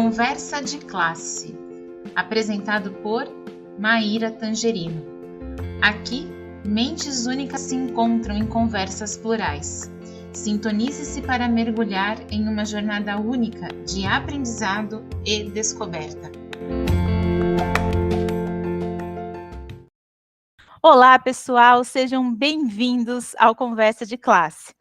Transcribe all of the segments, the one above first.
Conversa de Classe, apresentado por Maíra Tangerino. Aqui, mentes únicas se encontram em conversas plurais. Sintonize-se para mergulhar em uma jornada única de aprendizado e descoberta. Olá, pessoal, sejam bem-vindos ao Conversa de Classe.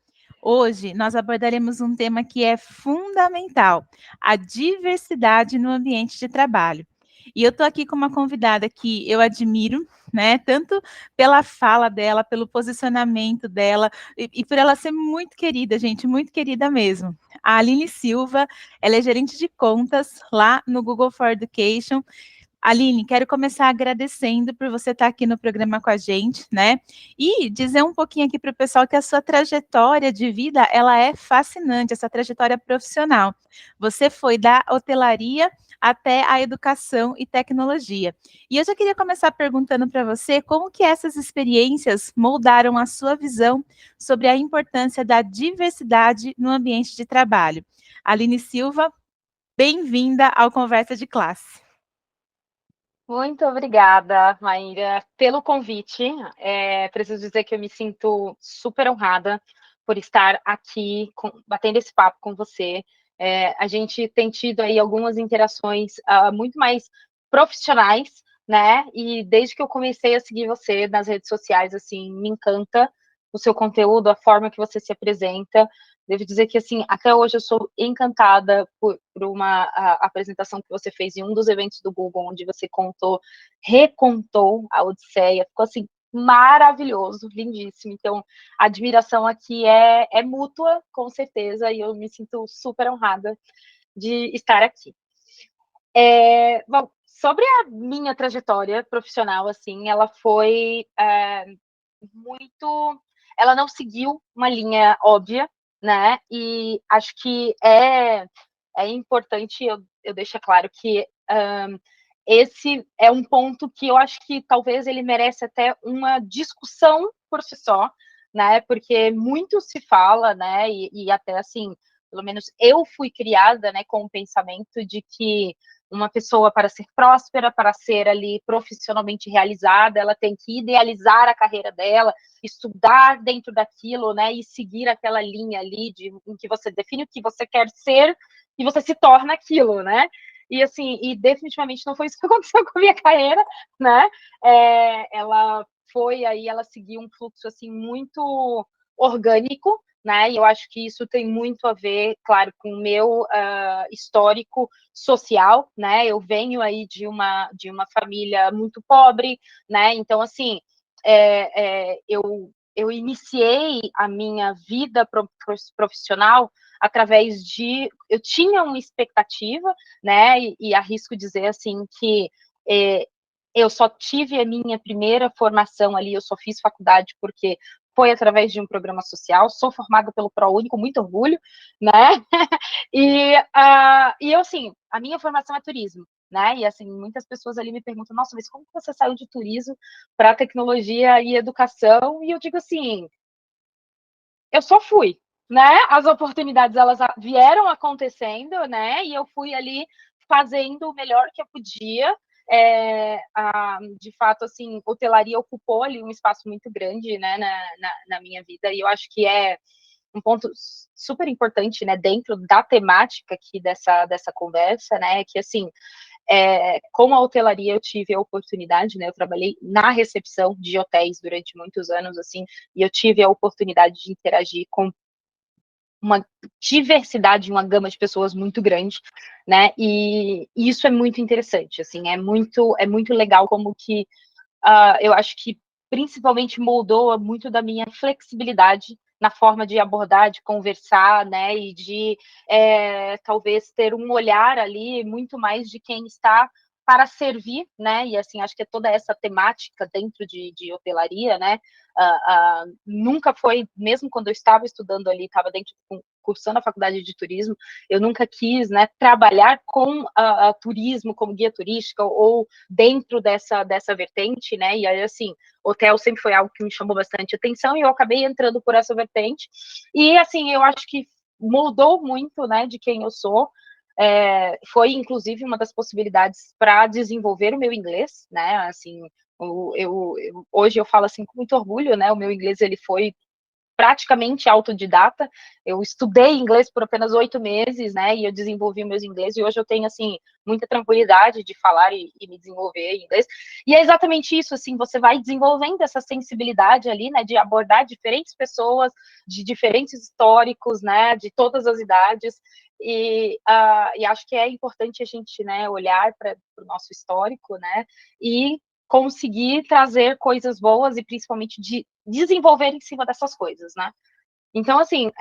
Hoje nós abordaremos um tema que é fundamental, a diversidade no ambiente de trabalho. E eu estou aqui com uma convidada que eu admiro, né, tanto pela fala dela, pelo posicionamento dela, e por ela ser muito querida, gente, muito querida mesmo. A Aline Silva, ela é gerente de contas lá no Google for Education. Aline, quero começar agradecendo por você estar aqui no programa com a gente, né? E dizer um pouquinho aqui para o pessoal que a sua trajetória de vida, ela é fascinante, essa trajetória profissional. Você foi da hotelaria até a educação e tecnologia. E eu já queria começar perguntando para você como que essas experiências moldaram a sua visão sobre a importância da diversidade no ambiente de trabalho. Aline Silva, bem-vinda ao Conversa de Classe. Muito obrigada, Maíra, pelo convite. Preciso dizer que eu me sinto super honrada por estar aqui, batendo esse papo com você. A gente tem tido aí algumas interações muito mais profissionais, né? E desde que eu comecei a seguir você nas redes sociais, assim, me encanta o seu conteúdo, a forma que você se apresenta. Devo dizer que, assim, até hoje eu sou encantada por uma apresentação que você fez em um dos eventos do Google, onde você recontou a Odisseia. Ficou, assim, maravilhoso, lindíssimo. Então, a admiração aqui é mútua, com certeza, e eu me sinto super honrada de estar aqui. Bom, sobre a minha trajetória profissional, assim, ela foi muito... Ela não seguiu uma linha óbvia, né? E acho que é importante eu deixar claro que esse é um ponto que eu acho que talvez ele merece até uma discussão por si só, né? Porque muito se fala, né? E até assim, pelo menos eu fui criada, né, com o pensamento de que uma pessoa, para ser próspera, para ser ali profissionalmente realizada, ela tem que idealizar a carreira dela, estudar dentro daquilo, né, e seguir aquela linha ali em que você define o que você quer ser e você se torna aquilo, né? E assim, e definitivamente não foi isso que aconteceu com a minha carreira, né? Ela seguiu um fluxo assim muito orgânico, né? E eu acho que isso tem muito a ver, claro, com o meu histórico social, né? Eu venho aí de uma família muito pobre, né? Então, assim, eu iniciei a minha vida profissional através de... Eu tinha uma expectativa, né? E arrisco dizer, assim, que eu só tive a minha primeira formação ali, eu só fiz faculdade porque foi através de um programa social, sou formada pelo ProUni, com muito orgulho, né? E eu, assim, a minha formação é turismo, né? E, assim, muitas pessoas ali me perguntam, nossa, mas como você saiu de turismo para tecnologia e educação? E eu digo assim, eu só fui, né? As oportunidades, elas vieram acontecendo, né? E eu fui ali fazendo o melhor que eu podia. De fato, assim, hotelaria ocupou ali um espaço muito grande, né, na minha vida, e eu acho que é um ponto super importante, né, dentro da temática aqui dessa conversa, né, que, assim, como a hotelaria eu tive a oportunidade, né, eu trabalhei na recepção de hotéis durante muitos anos, assim, e eu tive a oportunidade de interagir com uma diversidade, uma gama de pessoas muito grande, né, e isso é muito interessante, assim, é muito legal como que eu acho que principalmente moldou muito da minha flexibilidade na forma de abordar, de conversar, né, e de talvez ter um olhar ali muito mais de quem está para servir, né, e assim, acho que é toda essa temática dentro de hotelaria, né, nunca foi, mesmo quando eu estava estudando ali, estava cursando a faculdade de turismo, eu nunca quis, né, trabalhar com turismo como guia turística ou dentro dessa vertente, né, e aí, assim, hotel sempre foi algo que me chamou bastante atenção e eu acabei entrando por essa vertente, e, assim, eu acho que moldou muito, né, de quem eu sou, foi, inclusive, uma das possibilidades para desenvolver o meu inglês, né? Assim, hoje eu falo assim com muito orgulho, né? O meu inglês ele foi praticamente autodidata. Eu estudei inglês por apenas 8 meses, né? E eu desenvolvi meus inglês e hoje eu tenho assim muita tranquilidade de falar e me desenvolver em inglês. E é exatamente isso, assim, você vai desenvolvendo essa sensibilidade ali, né? De abordar diferentes pessoas, de diferentes históricos, né? De todas as idades. E acho que é importante a gente, né, olhar para o nosso histórico, né, e conseguir trazer coisas boas e principalmente de desenvolver em cima dessas coisas, né. Então, assim,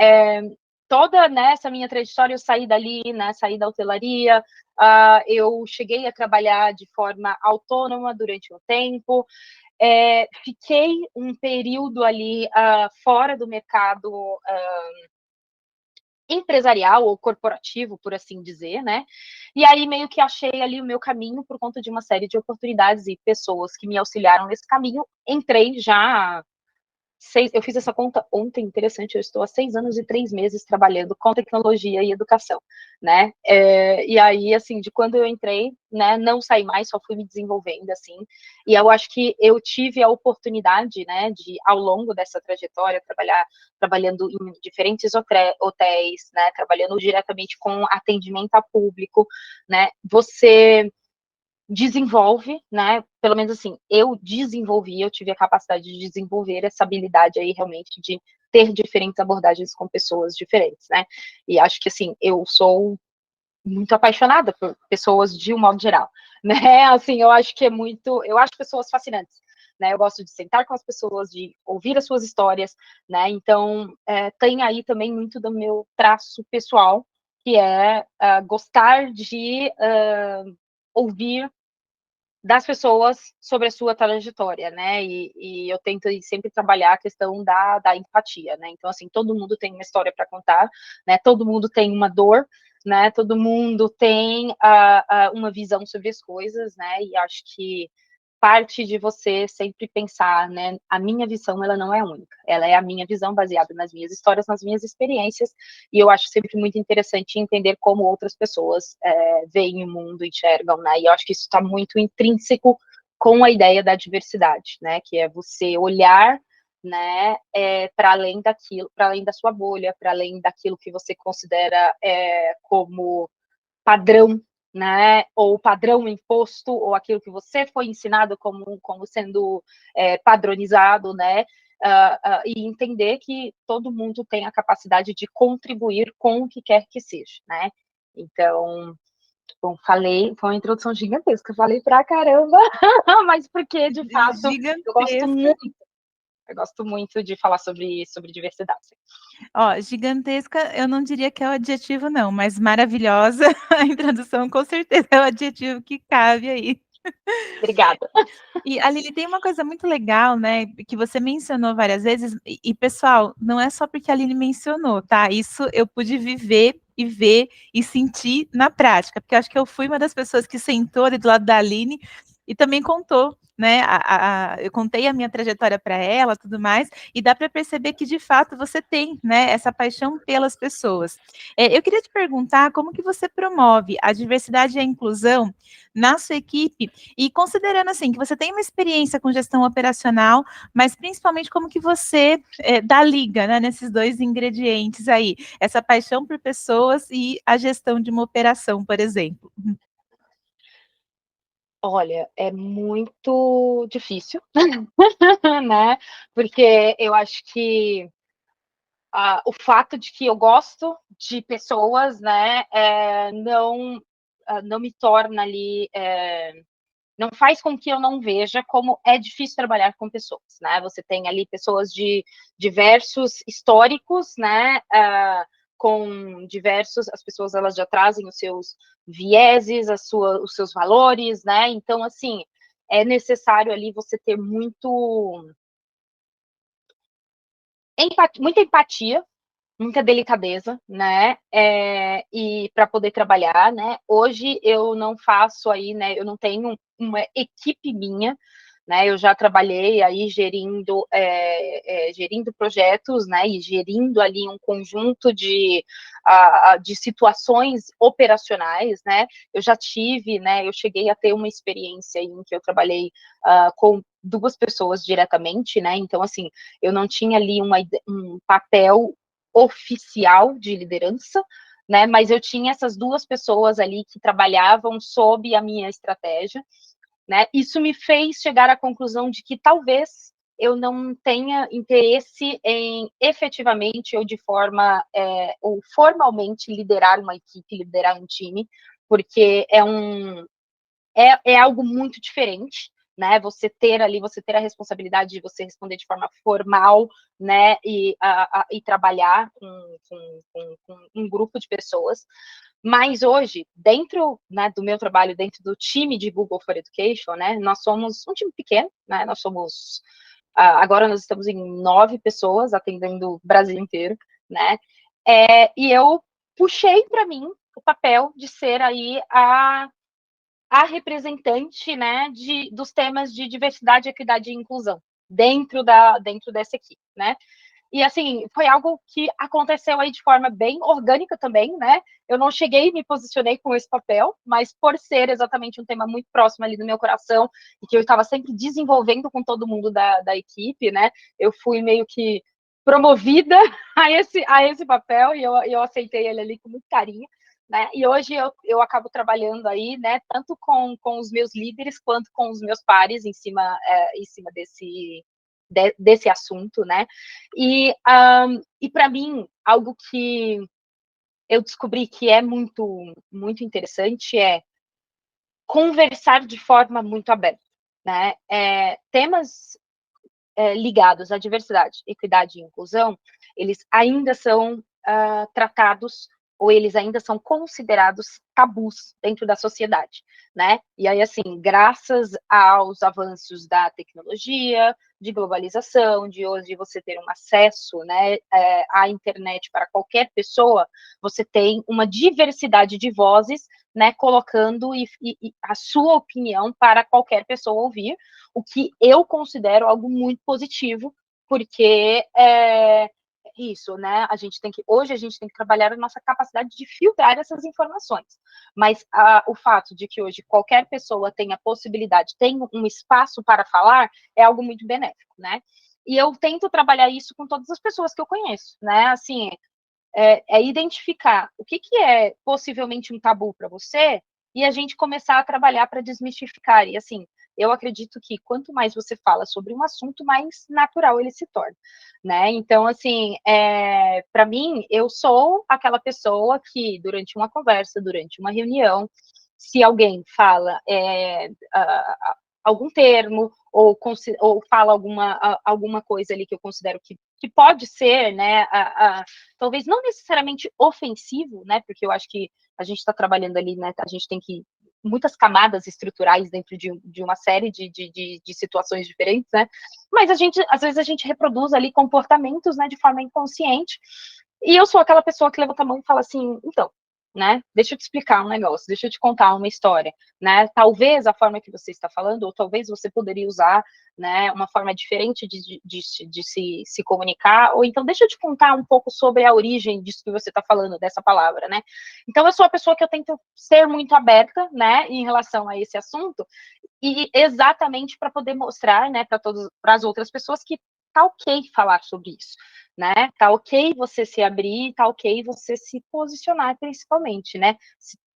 toda né, essa minha trajetória, eu saí dali, né, saí da hotelaria, eu cheguei a trabalhar de forma autônoma durante um tempo, fiquei um período ali fora do mercado empresarial ou corporativo, por assim dizer, né? E aí meio que achei ali o meu caminho por conta de uma série de oportunidades e pessoas que me auxiliaram nesse caminho. Entrei já eu fiz essa conta ontem, interessante, eu estou há 6 anos e 3 meses trabalhando com tecnologia e educação, né, e aí, assim, de quando eu entrei, né, não saí mais, só fui me desenvolvendo, assim, e eu acho que eu tive a oportunidade, né, de, ao longo dessa trajetória, trabalhando em diferentes hotéis, né, trabalhando diretamente com atendimento a público, né, você desenvolve, né? Pelo menos assim, eu tive a capacidade de desenvolver essa habilidade aí realmente de ter diferentes abordagens com pessoas diferentes, né? E acho que assim, eu sou muito apaixonada por pessoas de um modo geral, né? Assim, eu acho pessoas fascinantes, né? Eu gosto de sentar com as pessoas, de ouvir as suas histórias, né? Então, tem aí também muito do meu traço pessoal, que é gostar de ouvir das pessoas sobre a sua trajetória, né? E eu tento sempre trabalhar a questão da empatia, né? Então, assim, todo mundo tem uma história para contar, né? Todo mundo tem uma dor, né? Todo mundo tem uma visão sobre as coisas, né? E acho que parte de você sempre pensar, né, a minha visão, ela não é única, ela é a minha visão baseada nas minhas histórias, nas minhas experiências, e eu acho sempre muito interessante entender como outras pessoas veem o mundo, enxergam, né, e eu acho que isso está muito intrínseco com a ideia da diversidade, né, que é você olhar, né, para além daquilo, para além da sua bolha, para além daquilo que você considera como padrão, né, ou padrão imposto, ou aquilo que você foi ensinado como sendo padronizado, né, e entender que todo mundo tem a capacidade de contribuir com o que quer que seja, né. Então, bom, foi uma introdução gigantesca, falei pra caramba, mas porque, de fato, eu gosto Gigantesca. muito, eu gosto muito de falar sobre diversidade. Ó, gigantesca, eu não diria que é o adjetivo não, mas maravilhosa, a introdução com certeza é o adjetivo que cabe aí. Obrigada. E, Aline, tem uma coisa muito legal, né, que você mencionou várias vezes, pessoal, não é só porque a Aline mencionou, tá? Isso eu pude viver e ver e sentir na prática, porque eu acho que eu fui uma das pessoas que sentou ali do lado da Aline e também contou, né? Eu contei a minha trajetória para ela, tudo mais, e dá para perceber que de fato você tem, né, essa paixão pelas pessoas. Eu queria te perguntar como que você promove a diversidade e a inclusão na sua equipe e considerando assim que você tem uma experiência com gestão operacional, mas principalmente como que você dá liga, né, nesses dois ingredientes aí, essa paixão por pessoas e a gestão de uma operação, por exemplo. Olha, é muito difícil, né, porque eu acho que o fato de que eu gosto de pessoas, né, não me torna ali, não faz com que eu não veja como é difícil trabalhar com pessoas, né? Você tem ali pessoas de diversos históricos, né? Com diversos, as pessoas elas já trazem os seus vieses, os seus valores, né? Então, assim, é necessário ali você ter muita empatia, muita delicadeza, né? E para poder trabalhar, né? Hoje eu não faço aí, né? Eu não tenho uma equipe minha, né? Eu já trabalhei aí gerindo projetos, né? E gerindo ali um conjunto de situações operacionais, né? Eu já tive, né? Eu cheguei a ter uma experiência em que eu trabalhei com 2 pessoas diretamente, né? Então, assim, eu não tinha ali um papel oficial de liderança, né? Mas eu tinha essas 2 pessoas ali que trabalhavam sob a minha estratégia, né? Isso me fez chegar à conclusão de que talvez eu não tenha interesse em efetivamente ou de forma ou formalmente liderar uma equipe, liderar um time, porque é algo muito diferente, né? Você ter a responsabilidade de você responder de forma formal, né? E trabalhar com um grupo de pessoas. Mas hoje, dentro, né, do meu trabalho, dentro do time de Google for Education, né, nós somos um time pequeno, né, agora nós estamos em 9 pessoas, atendendo o Brasil inteiro, né, e eu puxei para mim o papel de ser aí a representante, né, dos temas de diversidade, equidade e inclusão, dentro dessa equipe, né. E, assim, foi algo que aconteceu aí de forma bem orgânica também, né? Eu não cheguei e me posicionei com esse papel, mas por ser exatamente um tema muito próximo ali do meu coração e que eu estava sempre desenvolvendo com todo mundo da equipe, né? Eu fui meio que promovida a esse papel e eu aceitei ele ali com muito carinho, né? E hoje eu acabo trabalhando aí, né? Tanto com os meus líderes quanto com os meus pares em cima desse assunto, né? E para mim, algo que eu descobri que é muito, muito interessante é conversar de forma muito aberta, né? Temas ligados à diversidade, equidade e inclusão, eles ainda são tratados ou eles ainda são considerados tabus dentro da sociedade, né? E aí, assim, graças aos avanços da tecnologia, de globalização, de hoje você ter um acesso, né, à internet para qualquer pessoa, você tem uma diversidade de vozes, né, colocando a sua opinião para qualquer pessoa ouvir, o que eu considero algo muito positivo, porque isso, né? Hoje a gente tem que trabalhar a nossa capacidade de filtrar essas informações. Mas o fato de que hoje qualquer pessoa tem a possibilidade, tem um espaço para falar, é algo muito benéfico, né? E eu tento trabalhar isso com todas as pessoas que eu conheço, né? Assim, identificar o que é possivelmente um tabu para você e a gente começar a trabalhar para desmistificar. E, assim, eu acredito que quanto mais você fala sobre um assunto, mais natural ele se torna, né? Então, assim, para mim, eu sou aquela pessoa que, durante uma conversa, durante uma reunião, se alguém fala algum termo ou fala alguma coisa ali que eu considero que pode ser, né, talvez não necessariamente ofensivo, né, porque eu acho que a gente está trabalhando ali, né, a gente tem muitas camadas estruturais dentro de uma série de situações diferentes, né, mas às vezes a gente reproduz ali comportamentos, né, de forma inconsciente, e eu sou aquela pessoa que levanta a mão e fala assim, então, né, deixa eu te explicar um negócio, deixa eu te contar uma história, né, talvez a forma que você está falando, ou talvez você poderia usar, né, uma forma diferente de se comunicar, ou então deixa eu te contar um pouco sobre a origem disso que você está falando, dessa palavra, né. Então, eu sou a pessoa que eu tento ser muito aberta, né, em relação a esse assunto, e exatamente para poder mostrar, né, para as outras pessoas que tá ok falar sobre isso, né, tá ok você se abrir, tá ok você se posicionar principalmente, né,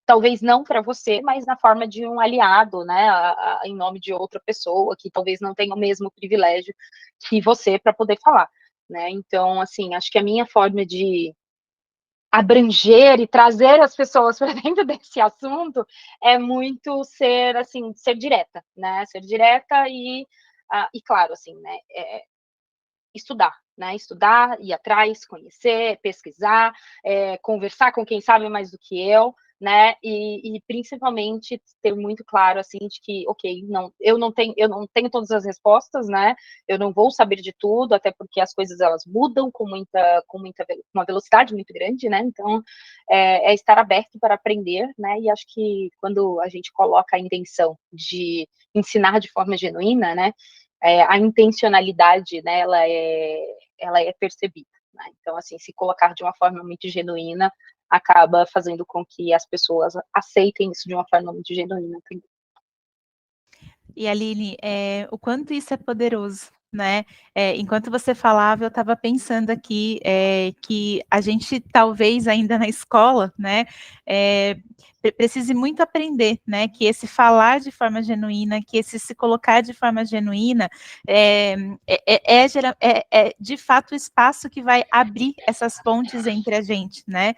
talvez não para você, mas na forma de um aliado, né, em nome de outra pessoa que talvez não tenha o mesmo privilégio que você para poder falar, né. Então, assim, acho que a minha forma de abranger e trazer as pessoas para dentro desse assunto é muito ser direta, né, ser direta e claro, assim, né, estudar, né, estudar, ir atrás, conhecer, pesquisar, conversar com quem sabe mais do que eu, né, e principalmente ter muito claro, assim, de que, ok, eu não tenho todas as respostas, né, eu não vou saber de tudo, até porque as coisas, elas mudam com uma velocidade muito grande, né, então, é estar aberto para aprender, né, e acho que quando a gente coloca a intenção de ensinar de forma genuína, né, a intencionalidade, né, ela é percebida, né, então, assim, se colocar de uma forma muito genuína, acaba fazendo com que as pessoas aceitem isso de uma forma muito genuína também. E Aline, o quanto isso é poderoso, né? Enquanto você falava, eu estava pensando aqui que a gente talvez ainda na escola, né, precise muito aprender, né? Que esse falar de forma genuína, que esse se colocar de forma genuína de fato o espaço que vai abrir essas pontes entre a gente, né?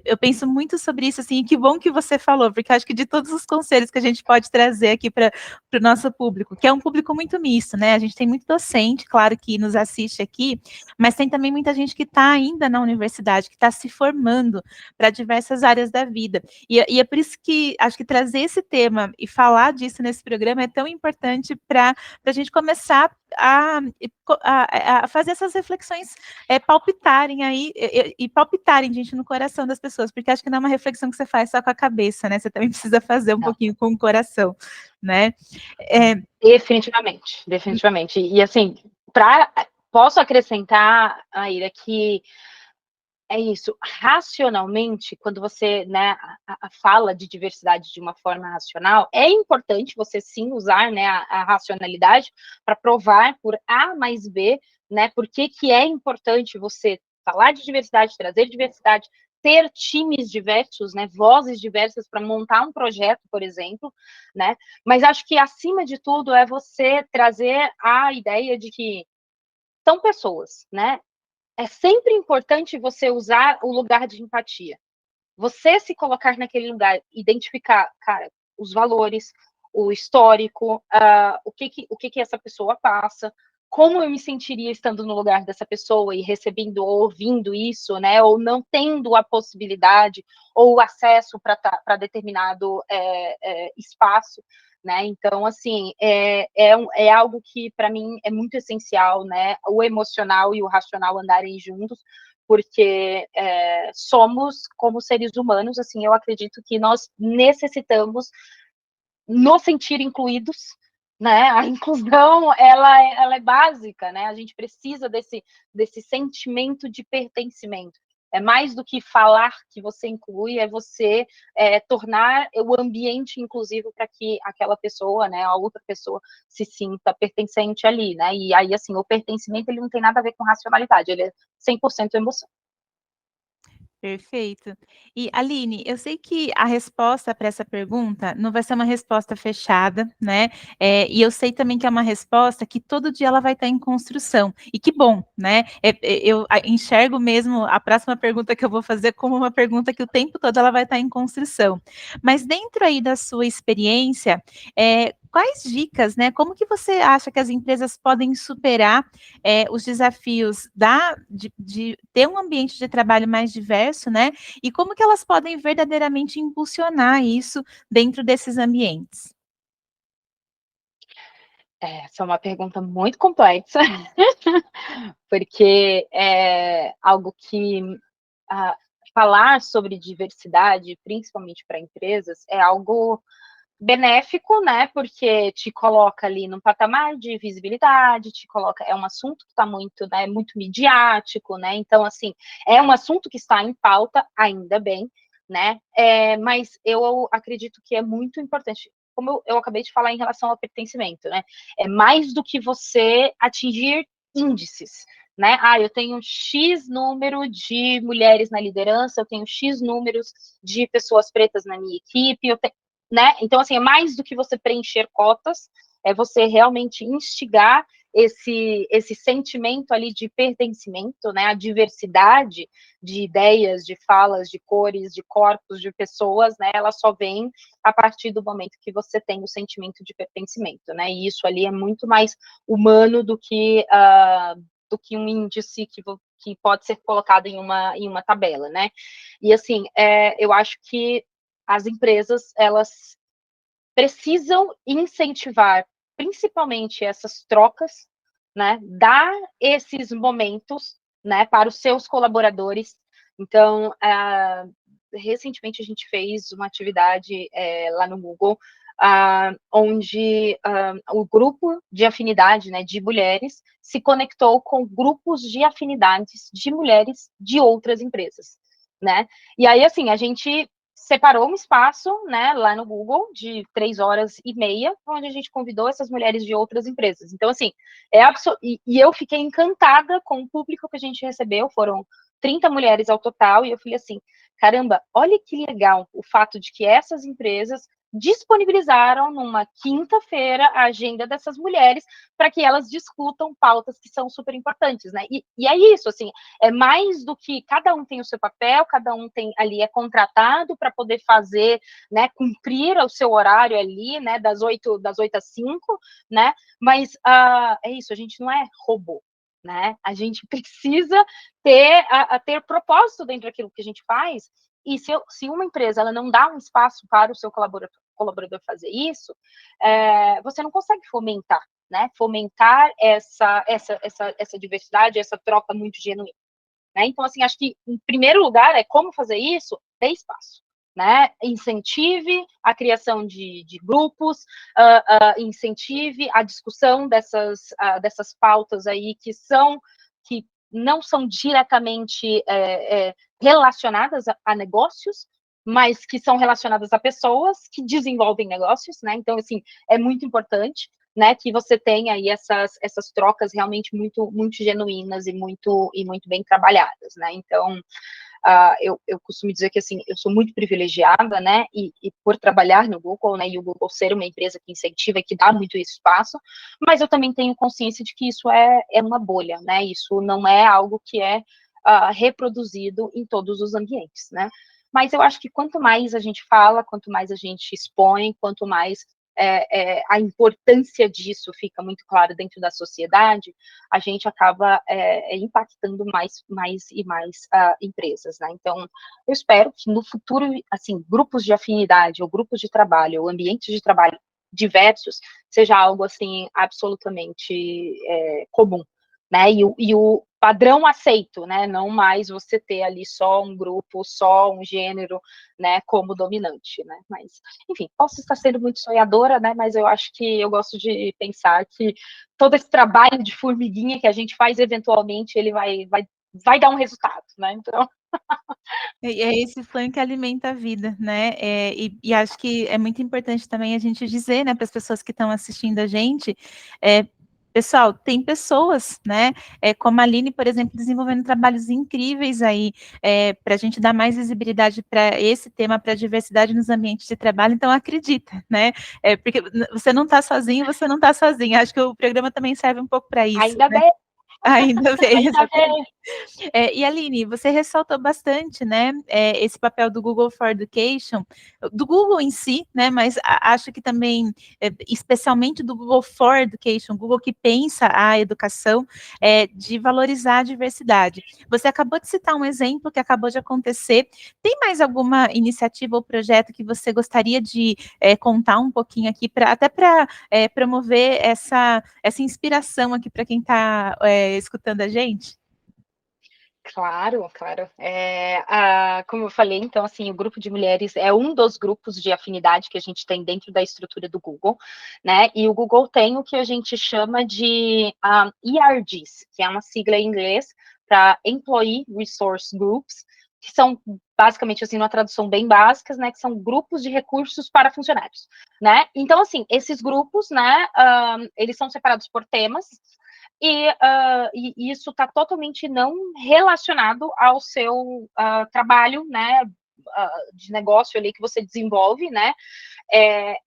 Eu penso muito sobre isso, assim, e que bom que você falou, porque acho que de todos os conselhos que a gente pode trazer aqui para o nosso público, que é um público muito misto, né? A gente tem muito docente, claro, que nos assiste aqui, mas tem também muita gente que está ainda na universidade, que está se formando para diversas áreas da vida. E é por isso que acho que trazer esse tema e falar disso nesse programa é tão importante para a gente começar a fazer essas reflexões palpitarem aí e palpitarem, gente, no coração das pessoas, porque acho que não é uma reflexão que você faz só com a cabeça, né? Você também precisa fazer um pouquinho com o coração, né? Definitivamente, definitivamente. E assim, posso acrescentar, Aira, que é isso, racionalmente, quando você, né, fala de diversidade de uma forma racional, é importante você sim usar, né, a racionalidade para provar por A mais B, né, por que é importante você falar de diversidade, trazer diversidade, ter times diversos, né, vozes diversas para montar um projeto, por exemplo, né, mas acho que acima de tudo é você trazer a ideia de que são pessoas, né, é sempre importante você usar o lugar de empatia. Você se colocar naquele lugar, identificar, cara, os valores, o histórico, o que essa pessoa passa, como eu me sentiria estando no lugar dessa pessoa e recebendo ou ouvindo isso, né? Ou não tendo a possibilidade ou o acesso para determinado espaço. Né? Então, assim, é algo que, para mim, é muito essencial, né? O emocional e o racional andarem juntos, porque somos, como seres humanos, assim, eu acredito que nós necessitamos nos sentir incluídos, né? A inclusão, ela é básica, né? A gente precisa desse sentimento de pertencimento. É mais do que falar que você inclui, é você tornar o ambiente inclusivo para que aquela pessoa, né, a outra pessoa se sinta pertencente ali, né? E aí, assim, o pertencimento, ele não tem nada a ver com racionalidade, ele é 100% emoção. Perfeito. E Aline, eu sei que a resposta para essa pergunta não vai ser uma resposta fechada, né? E eu sei também que é uma resposta que todo dia ela vai estar em construção. E que bom, né? Eu enxergo mesmo a próxima pergunta que eu vou fazer como uma pergunta que o tempo todo ela vai estar em construção. Mas dentro aí da sua experiência, quais dicas, né? Como que você acha que as empresas podem superar os desafios de ter um ambiente de trabalho mais diverso, né? E como que elas podem verdadeiramente impulsionar isso dentro desses ambientes? Essa é uma pergunta muito complexa, porque é algo que falar sobre diversidade, principalmente para empresas, é algo benéfico, né? Porque te coloca ali num patamar de visibilidade, é um assunto que está muito, né, muito midiático, né? Então, assim, é um assunto que está em pauta, ainda bem, né? Mas eu acredito que é muito importante, como eu acabei de falar em relação ao pertencimento, né? É mais do que você atingir índices, né? Eu tenho X número de mulheres na liderança, eu tenho X números de pessoas pretas na minha equipe, né? Então, assim, é mais do que você preencher cotas, é você realmente instigar esse sentimento ali de pertencimento, né? A diversidade de ideias, de falas, de cores, de corpos, de pessoas, né? Ela só vem a partir do momento que você tem o sentimento de pertencimento, né? E isso ali é muito mais humano do que um índice que pode ser colocado em uma tabela, né? E assim, eu acho que as empresas, elas precisam incentivar principalmente essas trocas, né? Dar esses momentos, né, para os seus colaboradores. Então, recentemente a gente fez uma atividade lá no Google, onde o grupo de afinidade, né, de mulheres se conectou com grupos de afinidades de mulheres de outras empresas, né? E aí, assim, a gente separou um espaço, né, lá no Google, de 3 horas e meia, onde a gente convidou essas mulheres de outras empresas. Então, assim, e eu fiquei encantada com o público que a gente recebeu, foram 30 mulheres ao total, e eu falei assim, caramba, olha que legal o fato de que essas empresas disponibilizaram numa quinta-feira a agenda dessas mulheres para que elas discutam pautas que são super importantes, né? E é isso, assim, é mais do que cada um tem o seu papel, cada um tem ali, é contratado para poder fazer, né, cumprir o seu horário ali, né, das 8 às 5, né? Mas é isso, a gente não é robô, né? A gente precisa ter propósito dentro daquilo que a gente faz. E se uma empresa ela não dá um espaço para o seu colaborador fazer isso, você não consegue fomentar, né? Fomentar essa diversidade, essa troca muito genuína, né? Então, assim, acho que, em primeiro lugar, como fazer isso? Dê espaço, né? Incentive a criação de grupos, incentive a discussão dessas pautas aí que não são diretamente relacionadas a negócios, mas que são relacionadas a pessoas que desenvolvem negócios, né? Então, assim, é muito importante, né, que você tenha aí essas trocas realmente muito, muito genuínas e muito bem trabalhadas, né? Então, eu costumo dizer que, assim, eu sou muito privilegiada, né, e por trabalhar no Google, né, e o Google ser uma empresa que incentiva e que dá muito espaço, mas eu também tenho consciência de que isso é uma bolha, né, isso não é algo que é reproduzido em todos os ambientes, né. Mas eu acho que quanto mais a gente fala, quanto mais a gente expõe, quanto mais a importância disso fica muito clara dentro da sociedade, a gente acaba impactando mais e mais empresas, né? Então, eu espero que no futuro, assim, grupos de afinidade, ou grupos de trabalho, ou ambientes de trabalho diversos, seja algo, assim, absolutamente comum, né? E o padrão aceito, né? Não mais você ter ali só um grupo, só um gênero, né, como dominante, né? Mas, enfim, posso estar sendo muito sonhadora, né? Mas eu acho que eu gosto de pensar que todo esse trabalho de formiguinha que a gente faz, eventualmente, ele vai dar um resultado, né? Então. É esse sonho que alimenta a vida, né? E acho que é muito importante também a gente dizer, né, para as pessoas que estão assistindo a gente, pessoal, tem pessoas, né, como a Aline, por exemplo, desenvolvendo trabalhos incríveis aí, para a gente dar mais visibilidade para esse tema, para a diversidade nos ambientes de trabalho, então acredita, né? Porque você não está sozinho, você não está sozinha. Acho que o programa também serve um pouco para isso, Ainda né? bem. Ainda bem, Ainda bem. E Aline, você ressaltou bastante, né, esse papel do Google for Education, do Google em si, né, mas acho que também, especialmente do Google for Education, Google que pensa a educação, de valorizar a diversidade. Você acabou de citar um exemplo que acabou de acontecer. Tem mais alguma iniciativa ou projeto que você gostaria de contar um pouquinho aqui, até para promover essa inspiração aqui para quem está escutando a gente? Claro, claro. Como eu falei, então, assim, o grupo de mulheres é um dos grupos de afinidade que a gente tem dentro da estrutura do Google, né? E o Google tem o que a gente chama de ERGs, que é uma sigla em inglês para Employee Resource Groups, que são basicamente, assim, uma tradução bem básica, né? Que são grupos de recursos para funcionários, né? Então, assim, esses grupos, né? Eles são separados por temas. E isso está totalmente não relacionado ao seu trabalho, né, de negócio ali que você desenvolve, né,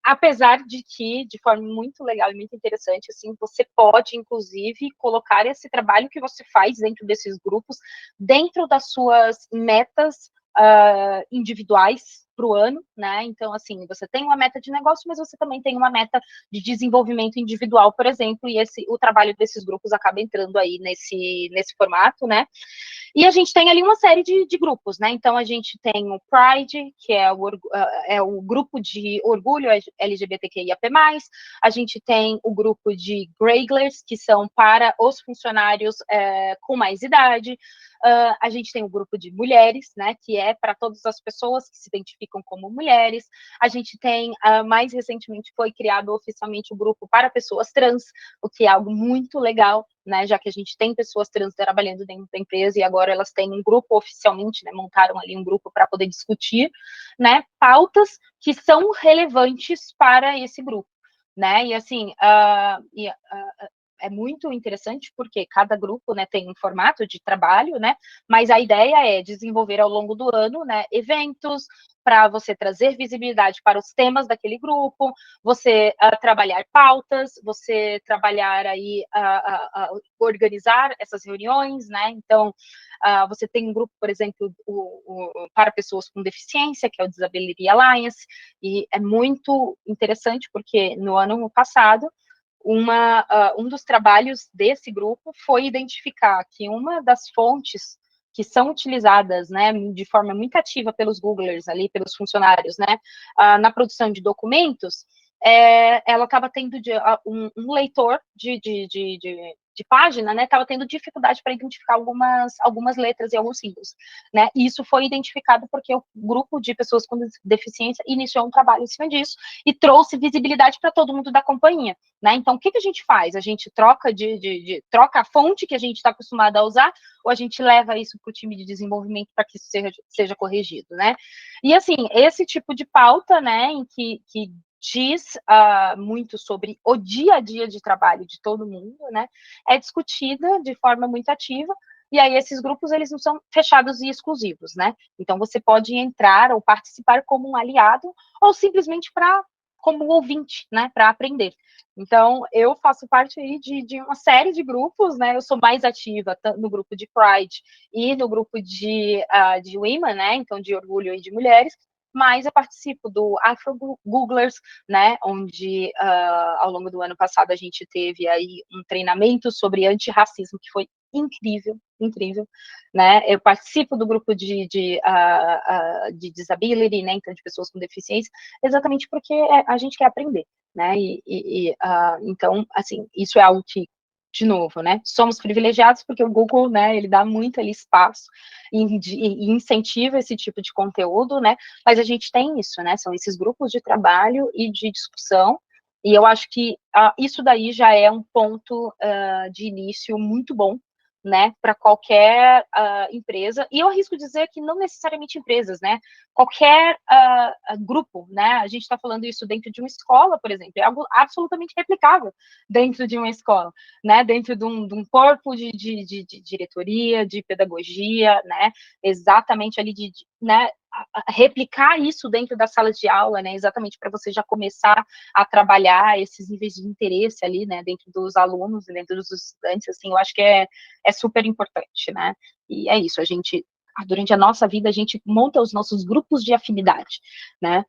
apesar de que, de forma muito legal e muito interessante, assim, você pode, inclusive, colocar esse trabalho que você faz dentro desses grupos, dentro das suas metas individuais, o ano, né? Então, assim, você tem uma meta de negócio, mas você também tem uma meta de desenvolvimento individual, por exemplo, e o trabalho desses grupos acaba entrando aí nesse formato, né? E a gente tem ali uma série de grupos, né? Então, a gente tem o Pride, que é o grupo de orgulho LGBTQIAP+, a gente tem o grupo de Greyglers, que são para os funcionários com mais idade, a gente tem o grupo de mulheres, né, que é para todas as pessoas que se identificam como mulheres, a gente tem, mais recentemente foi criado oficialmente o grupo para pessoas trans, o que é algo muito legal, né, já que a gente tem pessoas trans trabalhando dentro da empresa e agora elas têm um grupo oficialmente, né, montaram ali um grupo para poder discutir, né, pautas que são relevantes para esse grupo, né, e assim, é muito interessante porque cada grupo, né, tem um formato de trabalho, né, mas a ideia é desenvolver ao longo do ano, né, eventos para você trazer visibilidade para os temas daquele grupo, você trabalhar pautas, você trabalhar aí, organizar essas reuniões, né, então você tem um grupo, por exemplo, para pessoas com deficiência, que é o Disability Alliance, e é muito interessante porque no ano passado, um dos trabalhos desse grupo foi identificar que uma das fontes que são utilizadas, né, de forma muito ativa pelos Googlers ali, pelos funcionários, né, na produção de documentos, ela estava tendo um leitor de página, né, estava tendo dificuldade para identificar algumas letras e alguns símbolos, né, e isso foi identificado porque o grupo de pessoas com deficiência iniciou um trabalho em cima disso e trouxe visibilidade para todo mundo da companhia, né, então o que a gente faz? A gente troca troca a fonte que a gente está acostumado a usar ou a gente leva isso para o time de desenvolvimento para que isso seja corrigido, né, e assim, esse tipo de pauta, né, em que diz muito sobre o dia a dia de trabalho de todo mundo, né, é discutida de forma muito ativa, e aí esses grupos, eles não são fechados e exclusivos, né, então você pode entrar ou participar como um aliado, ou simplesmente como ouvinte, né, para aprender. Então, eu faço parte aí de uma série de grupos, né, eu sou mais ativa no grupo de Pride e no grupo de Women, né, então de orgulho e de mulheres, mas eu participo do Afro Googlers, né, onde ao longo do ano passado a gente teve aí um treinamento sobre antirracismo que foi incrível, incrível, né, eu participo do grupo de disability, né, então de pessoas com deficiência, exatamente porque a gente quer aprender, né, então, assim, isso é algo que, de novo, né, somos privilegiados porque o Google, né, ele dá muito ali espaço e incentiva esse tipo de conteúdo, né, mas a gente tem isso, né, são esses grupos de trabalho e de discussão, e eu acho que isso daí já é um ponto de início muito bom, né, para qualquer empresa, e eu arrisco dizer que não necessariamente empresas, né, qualquer grupo, né, a gente está falando isso dentro de uma escola, por exemplo, é algo absolutamente replicável dentro de uma escola, né, dentro de um corpo de diretoria, de pedagogia, né, exatamente ali né, replicar isso dentro das salas de aula, né, exatamente para você já começar a trabalhar esses níveis de interesse ali, né, dentro dos alunos, dentro dos estudantes, assim, eu acho que é super importante, né, e é isso, a gente, durante a nossa vida, a gente monta os nossos grupos de afinidade, né,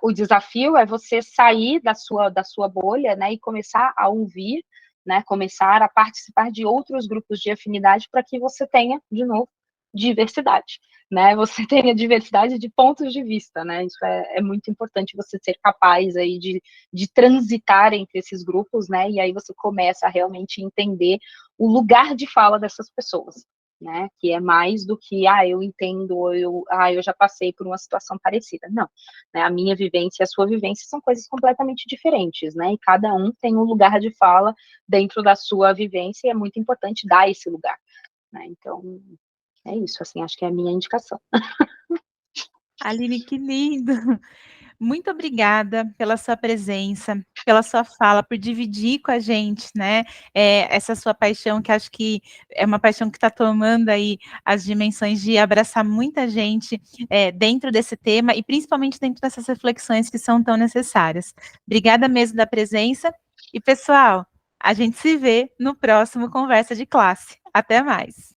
o desafio é você sair da sua bolha, né, e começar a ouvir, né, começar a participar de outros grupos de afinidade para que você tenha, de novo, diversidade, né, você tenha diversidade de pontos de vista, né, isso é muito importante você ser capaz aí de transitar entre esses grupos, né, e aí você começa a realmente entender o lugar de fala dessas pessoas, né, que é mais do que, eu entendo, ou eu já passei por uma situação parecida, não, né, a minha vivência e a sua vivência são coisas completamente diferentes, né, e cada um tem um lugar de fala dentro da sua vivência, e é muito importante dar esse lugar, né, então, é isso, assim, acho que é a minha indicação. Aline, que lindo! Muito obrigada pela sua presença, pela sua fala, por dividir com a gente, né, essa sua paixão, que acho que é uma paixão que está tomando aí as dimensões de abraçar muita gente dentro desse tema e principalmente dentro dessas reflexões que são tão necessárias. Obrigada mesmo da presença e, pessoal, a gente se vê no próximo Conversa de Classe. Até mais!